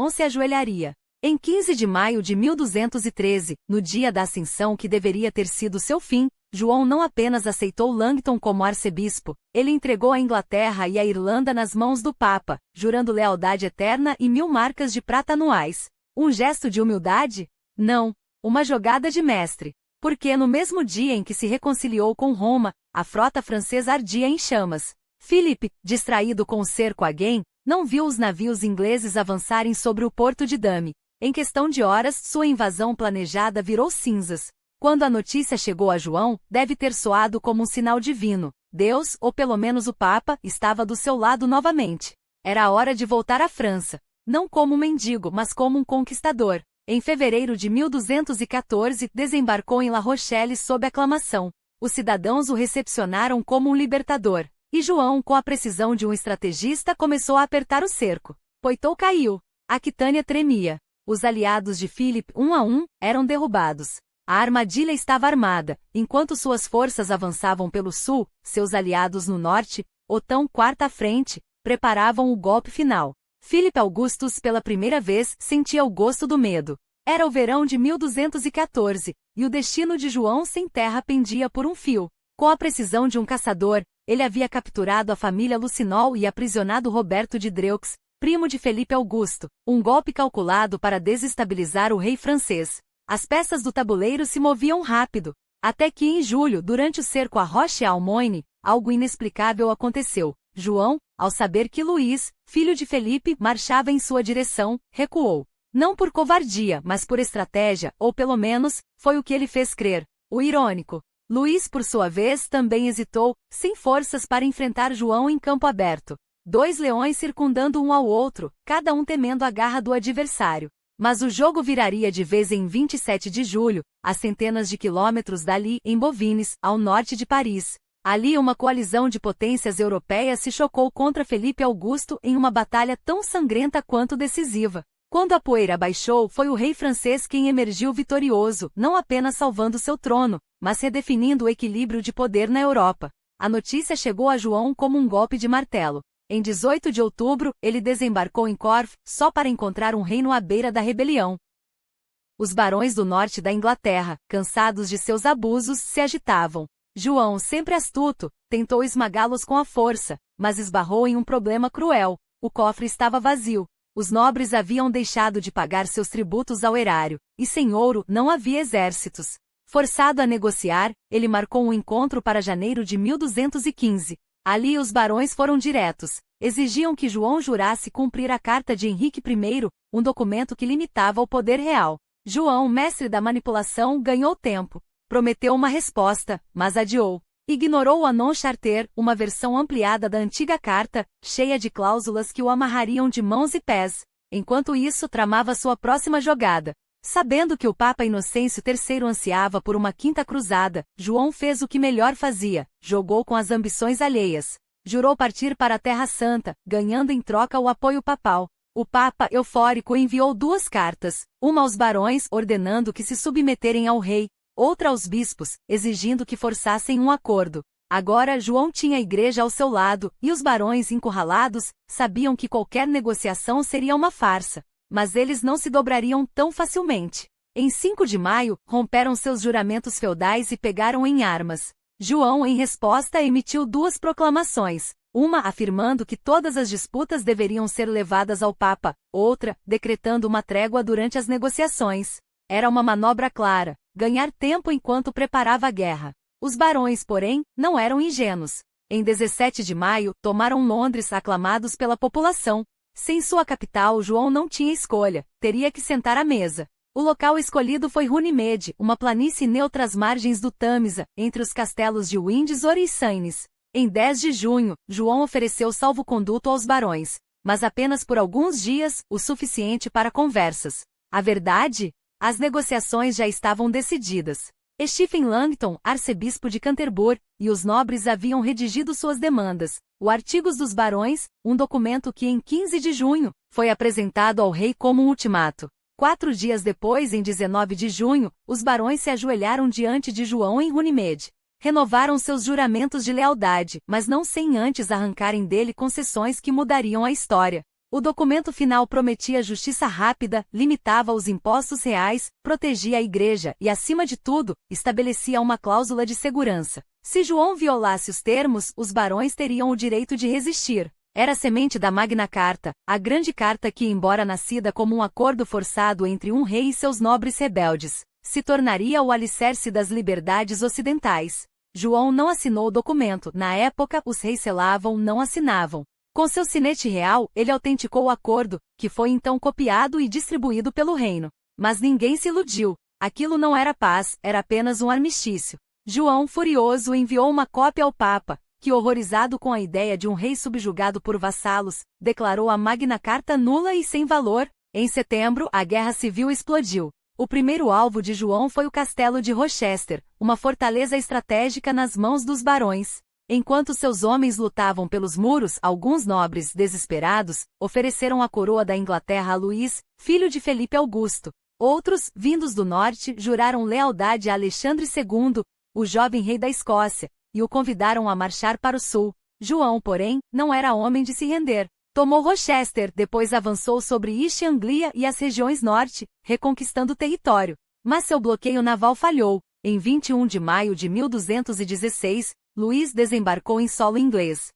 A: se ajoelharia. Em 15 de maio de 1213, no dia da Ascensão que deveria ter sido seu fim, João não apenas aceitou Langton como arcebispo, ele entregou a Inglaterra e a Irlanda nas mãos do Papa, jurando lealdade eterna e 1000 marcas de prata anuais. Um gesto de humildade? Não. Uma jogada de mestre. Porque no mesmo dia em que se reconciliou com Roma, a frota francesa ardia em chamas. Filipe, distraído com o cerco a Guem, não viu os navios ingleses avançarem sobre o porto de Dame. Em questão de horas, sua invasão planejada virou cinzas. Quando a notícia chegou a João, deve ter soado como um sinal divino. Deus, ou pelo menos o Papa, estava do seu lado novamente. Era a hora de voltar à França. Não como um mendigo, mas como um conquistador. Em fevereiro de 1214, desembarcou em La Rochelle sob aclamação. Os cidadãos o recepcionaram como um libertador. E João, com a precisão de um estrategista, começou a apertar o cerco. Poitou caiu. Aquitânia tremia. Os aliados de Filipe, um a um, eram derrubados. A armadilha estava armada. Enquanto suas forças avançavam pelo sul, seus aliados no norte, Otão IV à frente, preparavam o golpe final. Filipe Augustus pela primeira vez sentia o gosto do medo. Era o verão de 1214, e o destino de João sem terra pendia por um fio. Com a precisão de um caçador, ele havia capturado a família Lucinol e aprisionado Roberto de Dreux, primo de Felipe Augusto, um golpe calculado para desestabilizar o rei francês. As peças do tabuleiro se moviam rápido, até que em julho, durante o cerco a Roche-Almoine, algo inexplicável aconteceu. João, ao saber que Luís, filho de Felipe, marchava em sua direção, recuou. Não por covardia, mas por estratégia, ou pelo menos, foi o que ele fez crer. O irônico. Luís, por sua vez, também hesitou, sem forças para enfrentar João em campo aberto. 2 leões circundando um ao outro, cada um temendo a garra do adversário. Mas o jogo viraria de vez em 27 de julho, a centenas de quilômetros dali, em Bovines, ao norte de Paris. Ali uma coalizão de potências europeias se chocou contra Felipe Augusto em uma batalha tão sangrenta quanto decisiva. Quando a poeira baixou, foi o rei francês quem emergiu vitorioso, não apenas salvando seu trono, mas redefinindo o equilíbrio de poder na Europa. A notícia chegou a João como um golpe de martelo. Em 18 de outubro, ele desembarcou em Corfe, só para encontrar um reino à beira da rebelião. Os barões do norte da Inglaterra, cansados de seus abusos, se agitavam. João, sempre astuto, tentou esmagá-los com a força, mas esbarrou em um problema cruel. O cofre estava vazio. Os nobres haviam deixado de pagar seus tributos ao erário, e sem ouro não havia exércitos. Forçado a negociar, ele marcou um encontro para janeiro de 1215. Ali os barões foram diretos. Exigiam que João jurasse cumprir a Carta de Henrique I, um documento que limitava o poder real. João, mestre da manipulação, ganhou tempo. Prometeu uma resposta, mas adiou. Ignorou a non-charter, uma versão ampliada da antiga carta, cheia de cláusulas que o amarrariam de mãos e pés. Enquanto isso, tramava sua próxima jogada. Sabendo que o Papa Inocêncio III ansiava por uma quinta cruzada, João fez o que melhor fazia, jogou com as ambições alheias. Jurou partir para a Terra Santa, ganhando em troca o apoio papal. O Papa, eufórico, enviou 2 cartas, uma aos barões, ordenando que se submeterem ao rei, outra aos bispos, exigindo que forçassem um acordo. Agora João tinha a igreja ao seu lado, e os barões, encurralados, sabiam que qualquer negociação seria uma farsa. Mas eles não se dobrariam tão facilmente. Em 5 de maio, romperam seus juramentos feudais e pegaram em armas. João, em resposta, emitiu 2 proclamações, uma afirmando que todas as disputas deveriam ser levadas ao Papa, outra, decretando uma trégua durante as negociações. Era uma manobra clara, ganhar tempo enquanto preparava a guerra. Os barões, porém, não eram ingênuos. Em 17 de maio, tomaram Londres, aclamados pela população. Sem sua capital, João não tinha escolha, teria que sentar à mesa. O local escolhido foi Runnymede, uma planície neutra às margens do Tâmisa, entre os castelos de Windsor e Seynes. Em 10 de junho, João ofereceu salvo-conduto aos barões, mas apenas por alguns dias, o suficiente para conversas. A verdade? As negociações já estavam decididas. Stephen Langton, arcebispo de Canterbury, e os nobres haviam redigido suas demandas. O Artigos dos Barões, um documento que em 15 de junho, foi apresentado ao rei como um ultimato. 4 dias depois, em 19 de junho, os barões se ajoelharam diante de João em Runnymede. Renovaram seus juramentos de lealdade, mas não sem antes arrancarem dele concessões que mudariam a história. O documento final prometia justiça rápida, limitava os impostos reais, protegia a igreja e, acima de tudo, estabelecia uma cláusula de segurança. Se João violasse os termos, os barões teriam o direito de resistir. Era a semente da Magna Carta, a grande carta que, embora nascida como um acordo forçado entre um rei e seus nobres rebeldes, se tornaria o alicerce das liberdades ocidentais. João não assinou o documento. Na época, os reis selavam, não assinavam. Com seu sinete real, ele autenticou o acordo, que foi então copiado e distribuído pelo reino. Mas ninguém se iludiu. Aquilo não era paz, era apenas um armistício. João, furioso, enviou uma cópia ao Papa, que, horrorizado com a ideia de um rei subjugado por vassalos, declarou a Magna Carta nula e sem valor. Em setembro, a guerra civil explodiu. O primeiro alvo de João foi o castelo de Rochester, uma fortaleza estratégica nas mãos dos barões. Enquanto seus homens lutavam pelos muros, alguns nobres, desesperados, ofereceram a coroa da Inglaterra a Luís, filho de Felipe Augusto. Outros, vindos do norte, juraram lealdade a Alexandre II, o jovem rei da Escócia, e o convidaram a marchar para o sul. João, porém, não era homem de se render. Tomou Rochester, depois avançou sobre East Anglia e as regiões norte, reconquistando o território. Mas seu bloqueio naval falhou. Em 21 de maio de 1216, Luís desembarcou em solo inglês.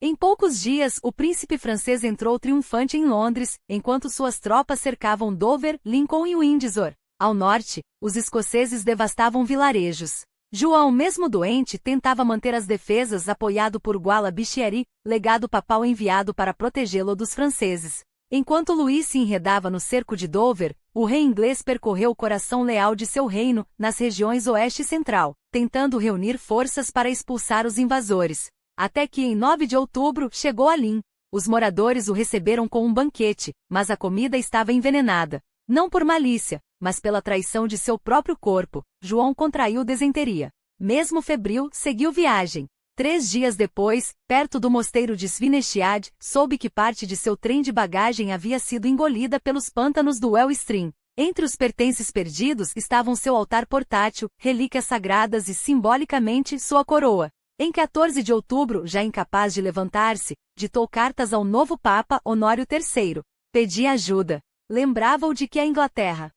A: Em poucos dias, o príncipe francês entrou triunfante em Londres, enquanto suas tropas cercavam Dover, Lincoln e Windsor. Ao norte, os escoceses devastavam vilarejos. João, mesmo doente, tentava manter as defesas apoiado por Guala-Bicheri, legado papal enviado para protegê-lo dos franceses. Enquanto Luís se enredava no cerco de Dover, o rei inglês percorreu o coração leal de seu reino, nas regiões oeste e central, tentando reunir forças para expulsar os invasores. Até que em 9 de outubro chegou a Lynn. Os moradores o receberam com um banquete, mas a comida estava envenenada. Não por malícia, mas pela traição de seu próprio corpo, João contraiu desenteria. Mesmo febril, seguiu viagem. 3 dias depois, perto do mosteiro de Svinetiad, soube que parte de seu trem de bagagem havia sido engolida pelos pântanos do Well Stream. Entre os pertences perdidos estavam seu altar portátil, relíquias sagradas e, simbolicamente, sua coroa. Em 14 de outubro, já incapaz de levantar-se, ditou cartas ao novo Papa Honório III. Pedia ajuda. Lembrava-o de que a Inglaterra,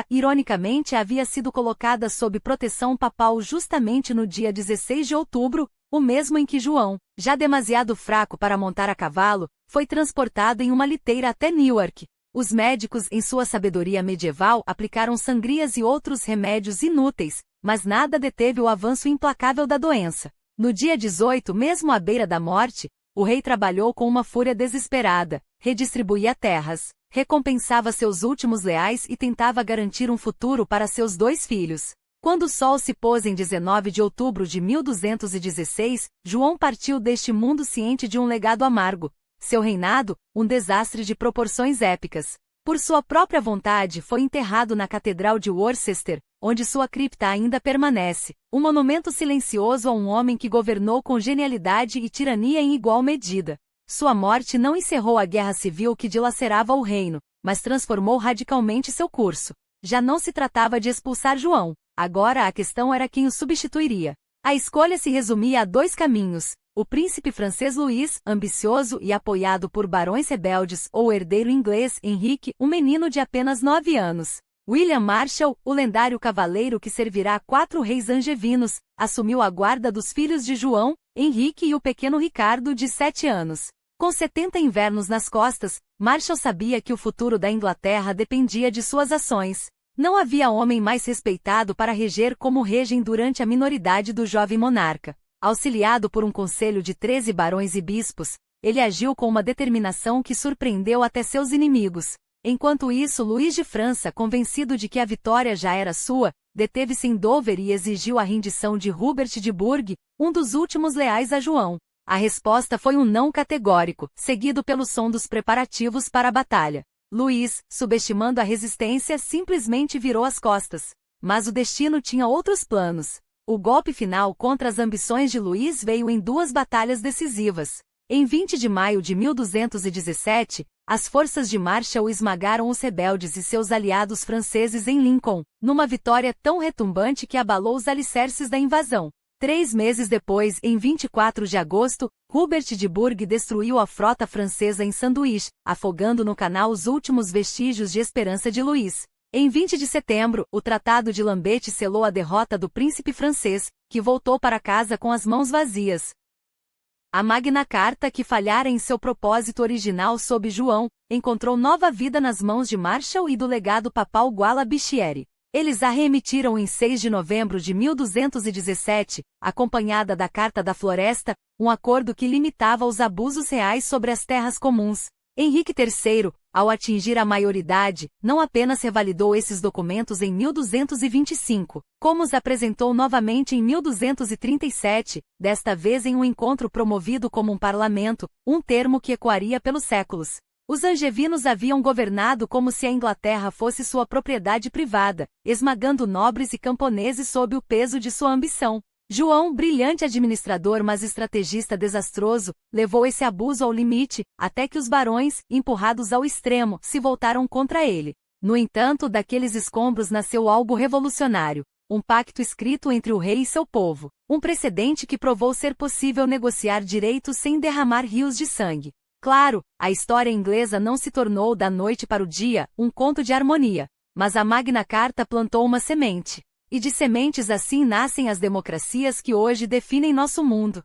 A: ironicamente, havia sido colocada sob proteção papal justamente no dia 16 de outubro, o mesmo em que João, já demasiado fraco para montar a cavalo, foi transportado em uma liteira até Newark. Os médicos, em sua sabedoria medieval, aplicaram sangrias e outros remédios inúteis, mas nada deteve o avanço implacável da doença. No dia 18, mesmo à beira da morte, o rei trabalhou com uma fúria desesperada, redistribuía terras, recompensava seus últimos leais e tentava garantir um futuro para seus 2 filhos. Quando o sol se pôs em 19 de outubro de 1216, João partiu deste mundo ciente de um legado amargo. Seu reinado, um desastre de proporções épicas. Por sua própria vontade, foi enterrado na Catedral de Worcester, onde sua cripta ainda permanece, um monumento silencioso a um homem que governou com genialidade e tirania em igual medida. Sua morte não encerrou a guerra civil que dilacerava o reino, mas transformou radicalmente seu curso. Já não se tratava de expulsar João, agora a questão era quem o substituiria. A escolha se resumia a 2 caminhos: o príncipe francês Luís, ambicioso e apoiado por barões rebeldes, ou o herdeiro inglês Henrique, um menino de apenas 9 anos. William Marshall, o lendário cavaleiro que servirá a 4 reis angevinos, assumiu a guarda dos filhos de João, Henrique e o pequeno Ricardo de 7 anos. Com 70 invernos nas costas, Marshall sabia que o futuro da Inglaterra dependia de suas ações. Não havia homem mais respeitado para reger como regem durante a minoridade do jovem monarca. Auxiliado por um conselho de 13 barões e bispos, ele agiu com uma determinação que surpreendeu até seus inimigos. Enquanto isso, Luís de França, convencido de que a vitória já era sua, deteve-se em Dover e exigiu a rendição de Hubert de Burgh, um dos últimos leais a João. A resposta foi um não categórico, seguido pelo som dos preparativos para a batalha. Luís, subestimando a resistência, simplesmente virou as costas. Mas o destino tinha outros planos. O golpe final contra as ambições de Luís veio em 2 batalhas decisivas. Em 20 de maio de 1217, as forças de Marshall esmagaram os rebeldes e seus aliados franceses em Lincoln, numa vitória tão retumbante que abalou os alicerces da invasão. 3 meses depois, em 24 de agosto, Hubert de Burgh destruiu a frota francesa em Sandwich, afogando no canal os últimos vestígios de esperança de Luís. Em 20 de setembro, o Tratado de Lambeth selou a derrota do príncipe francês, que voltou para casa com as mãos vazias. A Magna Carta, que falhara em seu propósito original sob João, encontrou nova vida nas mãos de Marshall e do legado papal Gualabichieri. Eles a reemitiram em 6 de novembro de 1217, acompanhada da Carta da Floresta, um acordo que limitava os abusos reais sobre as terras comuns. Henrique III, ao atingir a maioridade, não apenas revalidou esses documentos em 1225, como os apresentou novamente em 1237, desta vez em um encontro promovido como um parlamento, um termo que ecoaria pelos séculos. Os angevinos haviam governado como se a Inglaterra fosse sua propriedade privada, esmagando nobres e camponeses sob o peso de sua ambição. João, brilhante administrador mas estrategista desastroso, levou esse abuso ao limite, até que os barões, empurrados ao extremo, se voltaram contra ele. No entanto, daqueles escombros nasceu algo revolucionário, um pacto escrito entre o rei e seu povo, um precedente que provou ser possível negociar direitos sem derramar rios de sangue. Claro, a história inglesa não se tornou da noite para o dia um conto de harmonia, mas a Magna Carta plantou uma semente. E de sementes assim nascem as democracias que hoje definem nosso mundo.